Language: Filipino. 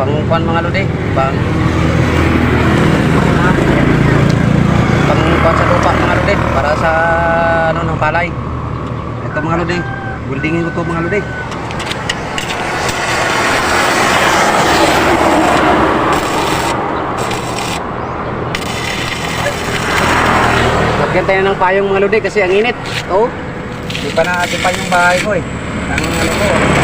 Pangkuan mga lodi, pangkuan sa lupa mga lodi, para sa ano ng palay. Ito mga lodi, weldingin ko to mga lodi. Lagyan tayo ng payong mga lodi kasi ang init. Oh, di pa na yung bahay ko eh. Ang ano ko.